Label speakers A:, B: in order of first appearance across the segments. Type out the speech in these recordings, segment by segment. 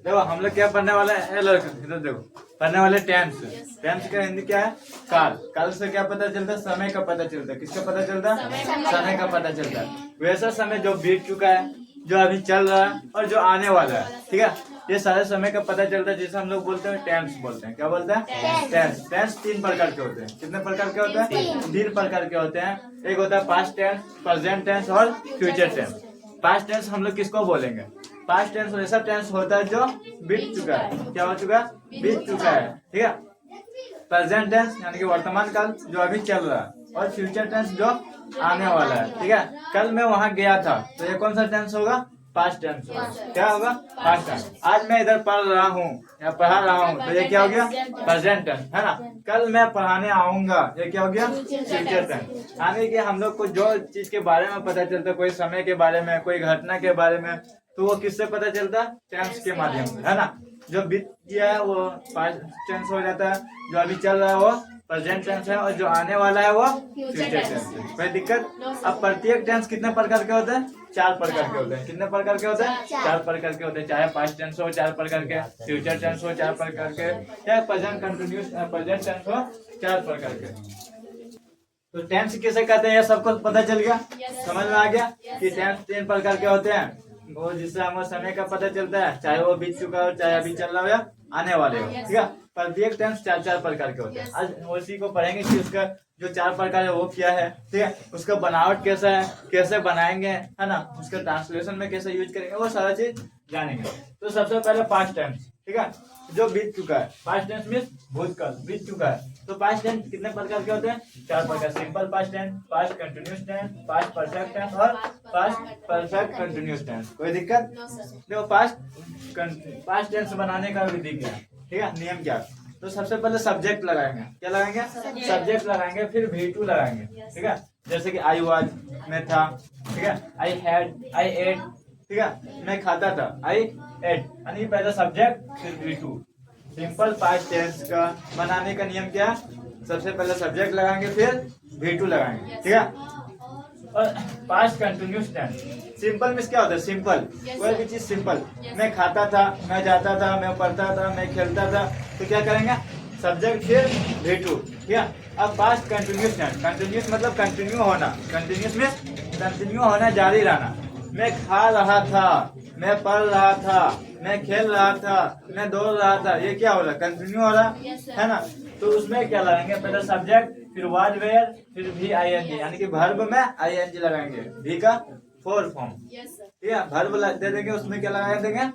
A: देखो हम लोग क्या पढ़ने वाले हैं लड़का, इधर देखो पढ़ने वाले टेंस। टेंस का हिंदी क्या है? काल। काल से क्या पता चलता है? समय का पता चलता है। किसका पता चलता है? समय का पता चलता है। वैसा समय जो बीत चुका है, जो अभी चल रहा है और जो आने वाला है, ठीक है, ये सारे समय का पता चलता है, जिसे हम लोग बोलते हैं टेंस बोलते हैं। क्या बोलते हैं? टेंस। टेंस 3 प्रकार के होते हैं। कितने प्रकार के होते हैं? 3 प्रकार के होते हैं। एक होता है पास्ट टेंस, प्रेजेंट टेंस और फ्यूचर टेंस। पास्ट टेंस हम लोग किसको बोलेंगे? पास्ट टेंस ऐसा टेंस होता है जो बीत चुका है। क्या हो चुका है? बीत चुका है, ठीक है। प्रेजेंट टेंस यानी कि वर्तमान काल जो अभी चल रहा है, और फ्यूचर टेंस जो आने वाला है, ठीक है। कल मैं वहां गया था, तो ये कौन सा टेंस होगा? पास्ट टेंस होगा। क्या होगा? Past tense. आज मैं इधर पढ़ रहा हूँ या पढ़ा रहा हूँ, तो ये क्या हो गया? प्रेजेंट टेंस, है ना। कल मैं पढ़ाने आऊंगा, ये क्या हो गया? Future tense. यानी कि हम लोग को जो चीज के बारे में पता चलता है, कोई समय के बारे में, कोई घटना के बारे में, तो वो किससे पता चलता है? टेंस के माध्यम से, है ना। जो बीत गया है वो पास्ट टेंस हो जाता है, जो अभी चल रहा है वो प्रेजेंट टेंस है, और जो आने वाला है वो फ्यूचर टेंस है। कोई दिक्कत? अब प्रत्येक टेंस कितने प्रकार के होते हैं? 4 प्रकार के होते हैं। कितने प्रकार के होते हैं? 4 प्रकार के होते हैं। चाहे पास्ट टेंस हो 4 प्रकार के, फ्यूचर टेंस हो 4 प्रकार के, चाहे प्रेजेंट कंटिन्यूस प्रेजेंट टेंस हो 4 प्रकार के। तो टेंस किसे कहते हैं ये सबको पता चल गया? समझ में आ गया कि टेंस 3 प्रकार के होते हैं, वो जिससे हमें समय का पता चलता है, चाहे वो बीत चुका हो, चाहे अभी चल रहा हो या आने वाले हो, ठीक है। प्रत्येक टेंस 4 प्रकार के होते हैं। आज उसी को पढ़ेंगे कि उसका जो 4 प्रकार है वो क्या है, ठीक है, उसका बनावट कैसा है, कैसे बनाएंगे, है ना, उसका ट्रांसलेशन में कैसे यूज करेंगे, वो सारा चीज जानेंगे। तो सबसे पहले पास्ट टेंस, ठीक है, जो बीत चुका है। पास्ट टेंस मीन्स भूतकाल, बीत चुका है। तो पास्ट टेंस कितने प्रकार के होते हैं? 4 प्रकार। Simple past tense, past continuous tense, past perfect tense और पास्ट परफेक्ट कंटिन्यूअस टेंस। कोई दिक्कत? देखो पास्ट टेंस बनाने का विधि क्या है, ठीक है, नियम क्या है। तो सबसे पहले सब्जेक्ट लगाएंगे। क्या लगाएंगे? सब्जेक्ट लगाएंगे, फिर V2 लगाएंगे, ठीक है। जैसे कि आई वाज, मैं था, ठीक है, आई हैड, आई एट, ठीक है, मैं खाता था, आई एट, यानी पहले सब्जेक्ट फिर V2। सिंपल पास्ट टेंस का बनाने का नियम क्या है? सबसे पहले सब्जेक्ट लगाएंगे, फिर V2 लगाएंगे, ठीक है। और past continuous tense, simple means क्या होता है? सिंपल, कोई भी चीज सिंपल। मैं खाता था, मैं जाता था, मैं पढ़ता था, मैं खेलता था, तो क्या करेंगे? सब्जेक्ट फिर V2, ठीक है। अब पास्ट कंटिन्यूस टेंस, कंटिन्यूस मतलब कंटिन्यू होना, कंटिन्यूस मीन्स कंटिन्यू होना, जारी रहना। मैं खा रहा था, मैं पढ़ रहा था, मैं खेल रहा था, मैं दौड़ रहा था, ये क्या हो रहा है? कंटिन्यू हो रहा है ना। तो उसमें क्या लगाएंगे? पहले सब्जेक्ट, फिर वाज वेयर, फिर भी ING, यानी कि वर्ब में ING लगाएंगे, भी का 4 फॉर्म, ठीक है। वर्ब दे देंगे, उसमें क्या लगा देंगे?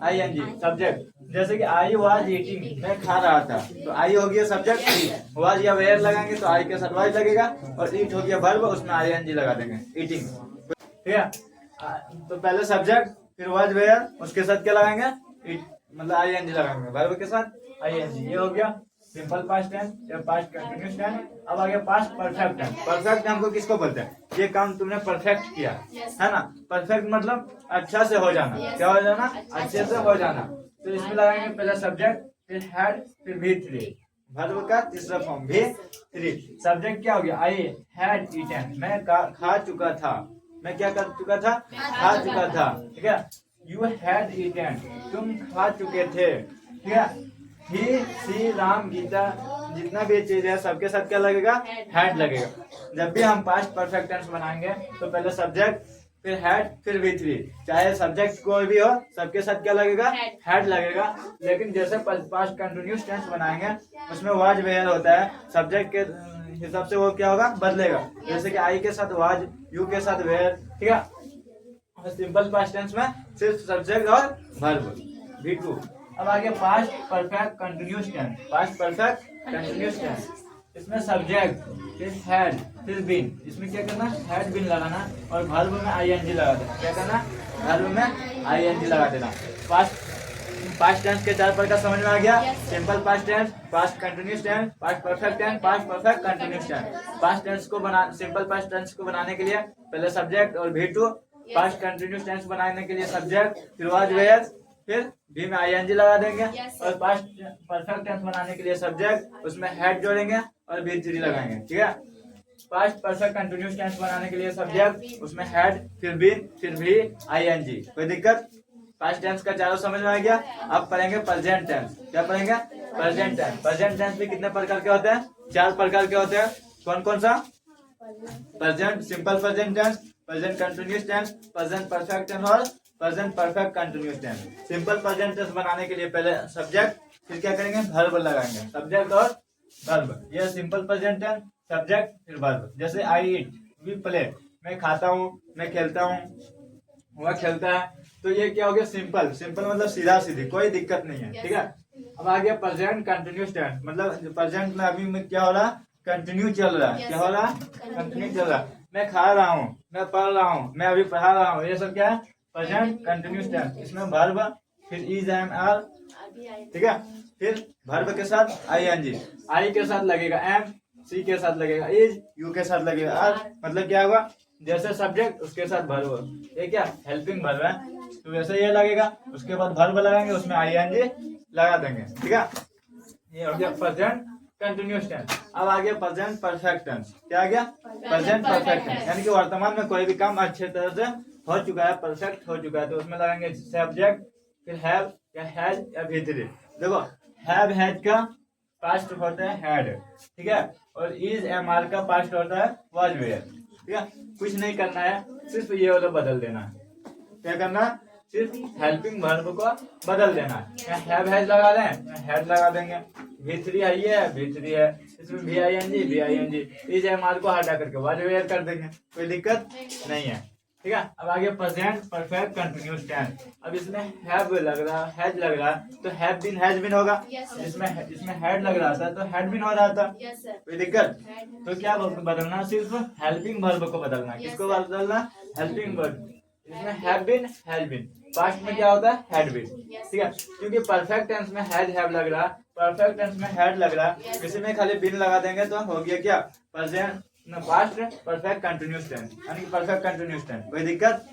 A: ING। सब्जेक्ट, जैसे कि आई वाज ईटिंग, मैं खा रहा था, तो आई हो गया सब्जेक्ट, वाज या वेयर लगाएंगे तो आई के साथ वाज लगेगा, और ईट हो गया वर्ब, उसमें ING लगा देंगे, ईटिंग, ठीक है। तो पहले सब्जेक्ट, फिर वाज वेयर, उसके साथ क्या लगाएंगे? इट, मतलब ING लगाएंगे, वर्ब के साथ ING। ये हो गया सिंपल पास्ट टेंस या पास्ट कंटिन्यूस टेंस। अब आ गया पास्ट परफेक्ट टेंस। परफेक्ट हमको किसको बोलते हैं? ये काम तुमने परफेक्ट किया, है ना। परफेक्ट मतलब अच्छा से हो जाना। क्या हो जाना? अच्छे से हो जाना। तो इसमें लगाएंगे पहले सब्जेक्ट, फिर हैड, फिर V3, वर्ब का तीसरा फॉर्म V3। सब्जेक्ट क्या हो गया? आई हैड ईटन, मैं खा चुका था, मैं क्या कर चुका था? खा चुका था, ठीक है। यू हैड ईटन, तुम खा चुके थे, ठीक है। ही, सी, राम, गीता, जितना भी चीज है सबके साथ क्या लगेगा? हैड लगेगा। जब भी हम पास्ट परफेक्ट टेंस बनाएंगे तो पहले सब्जेक्ट, फिर हैड, फिर V3। चाहे सब्जेक्ट कोई भी हो, सबके साथ क्या लगेगा? हैड लगेगा। लेकिन जैसे पास्ट कंटिन्यूस टेंस बनाएंगे उसमें वाज वेयर होता है, सब्जेक्ट के हिसाब से वो क्या होगा? बदलेगा। जैसे कि आई के साथ वाज, यू के साथ वेयर, ठीक है। सिंपल पास्ट टेंस में सिर्फ सब्जेक्ट और वर्ब, V2। अब आगे past perfect continuous tense. Past perfect continuous tense, इसमें सब्जेक्ट, फिर हैड, फिर बीन। इसमें क्या करना? हैड बीन लगाना, और वर्ब में ING लगा देना। क्या करना? वर्ब में ING लगा देना। पास्ट टेंस के 4 प्रकार समझ में आ गया? Simple past tense, past continuous tense, past perfect tense, past perfect continuous tense. Past tense को सिंपल पास्ट टेंस को बनाने के लिए पहले सब्जेक्ट और V2। पास्ट कंटिन्यूस टेंस बनाने के लिए सब्जेक्ट, फिर वाज वेयर, फिर भी में ING लगा देंगे। और पास्ट परफेक्ट टेंस बनाने के लिए सब्जेक्ट, उसमें हैड जोड़ेंगे और V3 लगाएंगे, ठीक है। पास्ट परफेक्ट कंटिन्यूस टेंस बनाने के लिए सब्जेक्ट, उसमें हैड, फिर भी ING। कोई दिक्कत? पास्ट टेंस का चारों समझ में आ गया। अब पढ़ेंगे प्रेजेंट टेंस। क्या पढ़ेंगे? Present tense. प्रेजेंट टेंस में कितने प्रकार के होते हैं? 4 प्रकार के होते हैं। कौन कौन सा? Present simple present tense, present continuous tense, present perfect tense और present perfect continuous tense. Simple present tense बनाने के लिए पहले सब्जेक्ट, फिर क्या करेंगे? वर्ब लगाएंगे, सब्जेक्ट और वर्ब। ये सिंपल प्रेजेंट टेंस, सब्जेक्ट फिर वर्ब। जैसे आई ईट, वी प्ले, मैं खाता हूँ, मैं खेलता हूँ, वह खेलता है। तो ये क्या हो गया? सिंपल। सिंपल मतलब सीधा सीधी, कोई दिक्कत नहीं है, ठीक है। अब आ गया प्रेजेंट कंटिन्यूअस टेंस, मतलब प्रेजेंट में अभी में क्या हो रहा? कंटिन्यू चल रहा है। क्या हो रहा? कंटिन्यू चल रहा है। मैं खा रहा हूँ, मैं पढ़ रहा हूँ, मैं अभी पढ़ा रहा हूँ, ये सब क्या है? Present continuous tense. इसमें वर्ब, फिर इज, एम, आर, ठीक है। फिर वर्ब के साथ आईएनजी, आई के साथ लगेगा एम, सी के साथ लगेगा इज, यू के साथ लगेगा आर। मतलब क्या होगा? जैसे सब्जेक्ट उसके साथ वर्ब। ये क्या? हेल्पिंग वर्ब है, तो वैसे ये लगेगा। उसके बाद वर्ब लगाएंगे, उसमें आईएनजी लगा देंगे, ठीक है। ये हो गया प्रेजेंट कंटिन्यूअस टेंस। अब आ गया प्रेजेंट परफेक्ट टेंस। क्या आ गया? प्रेजेंट परफेक्ट टेंस, यानी कि वर्तमान में कोई भी काम अच्छे तरह से हो चुका है, परफेक्ट हो चुका है, तो उसमें लगाएंगे सब्जेक्ट, फिर हैव या हैज या भीतरी। देखो हैव हैज का पास्ट होता है हैड, ठीक है, और इज एम आर का पास्ट होता है वाज वेयर, ठीक है। कुछ नहीं करना है, सिर्फ ये वाला बदल देना है। क्या करना है? सिर्फ हेल्पिंग वर्ब को बदल देना है। हैव हैज लगा दें, हैड लगा देंगे। V3 है, ये V3 है, इसमें VING इज एम आर को हटा करके वाज वेयर कर देंगे, कोई दिक्कत नहीं है, ठीक है। अब आगे प्रेजेंट परफेक्ट कंटिन्यूअस टेंस। अब इसमें हैव लग रहा, हैज लग रहा, तो हैव बीन हैज बीन होगा। इसमें हैड लग रहा था, तो हैड बीन हो रहा था, कोई दिक्कत? तो क्या बदलना? सिर्फ हेल्पिंग वर्ब को बदलना। किसको बदलना? Helping verb. इसमें have been has been, past में क्या होता है? हैड बीन, ठीक है। क्योंकि परफेक्ट टेंस में हैज हैव लग रहा, परफेक्ट टेंस में हैड लग रहा, इसी में खाली बीन लगा देंगे तो हो गया क्या? Present past perfect continuous tense, यानी कि परफेक्ट कंटिन्यूअस टेंस, कोई दिक्कत?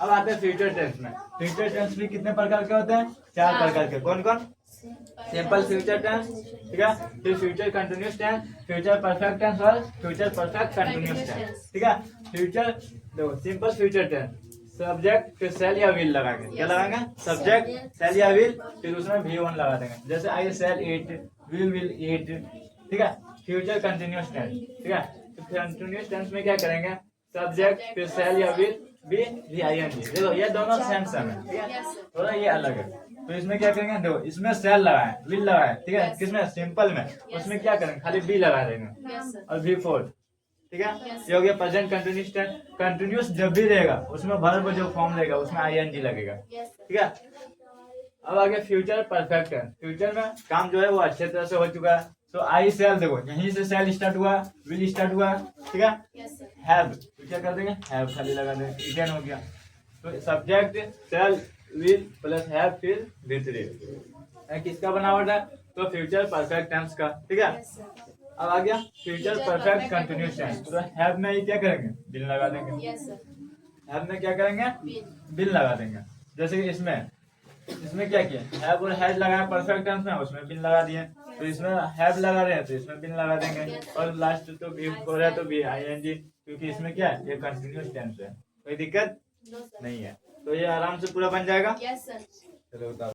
A: अब आते हैं फ्यूचर टेंस में। फ्यूचर टेंस भी कितने प्रकार के होते हैं? 4 प्रकार के। कौन कौन? सिंपल फ्यूचर टेंस, ठीक है, फिर future continuous tense, future perfect tense और फ्यूचर परफेक्ट कंटिन्यूअस टेंस, ठीक है। फ्यूचर देखो, सिंपल फ्यूचर टेंस सब्जेक्ट फिर सेल या विल लगाएंगे। क्या लगाएंगे? सब्जेक्ट सेल या विल, फिर उसमें V1 लगा देंगे। जैसे आई सेल ईट, विल ईट, ठीक है। फ्यूचर कंटिन्यूअस टेंस, ठीक है। तो कंटिन्यूअस टेंस में क्या करेंगे? सब्जेक्ट फिर सेल या विल VING। देखो ये दोनों सेम सेम है, ठीक है, थोड़ा ये अलग है। तो इसमें क्या करेंगे? देखो इसमें सेल लगाए, विल लगाए, ठीक है। किसमें? सिंपल में। उसमें क्या करेंगे? खाली बी लगा देंगे और V4, ठीक है। ये हो गया प्रेजेंट कंटिन्यूअस टेंस। कंटिन्यूअस जब भी रहेगा उसमें वर्ब जो फॉर्म रहेगा उसमें ING लगेगा, ठीक है। अब आगे फ्यूचर परफेक्ट टेंस। फ्यूचर में काम जो है वो अच्छे तरह से हो चुका है। तो आई सेल, देखो यहीं से सेल स्टार्ट हुआ, विल स्टार्ट हुआ, ठीक है। हैव, तो क्या कर देंगे? हैव खाली लगा देंगे, इटेन हो गया। तो subject shall will plus have फिर V3 किसका बनावट है? तो फ्यूचर परफेक्ट टेंस का, ठीक है। अब आ गया फ्यूचर परफेक्ट कंटिन्यूअस टेंस। तो हैव में ही क्या करेंगे? बिन लगा देंगे। हैव में क्या करेंगे? बिन लगा देंगे। जैसे कि इसमें क्या किया? हैव और हैज लगाया परफेक्ट टेंस में, उसमें बिन लगा दिए। तो इसमें हैव लगा रहे हैं तो इसमें बिन लगा देंगे, और लास्ट तो V4 है तो VING, क्योंकि इसमें क्या है? ये कंटिन्यूअस टेंस है, कोई दिक्कत नहीं है। तो ये आराम से पूरा बन जाएगा। चलो बताओ।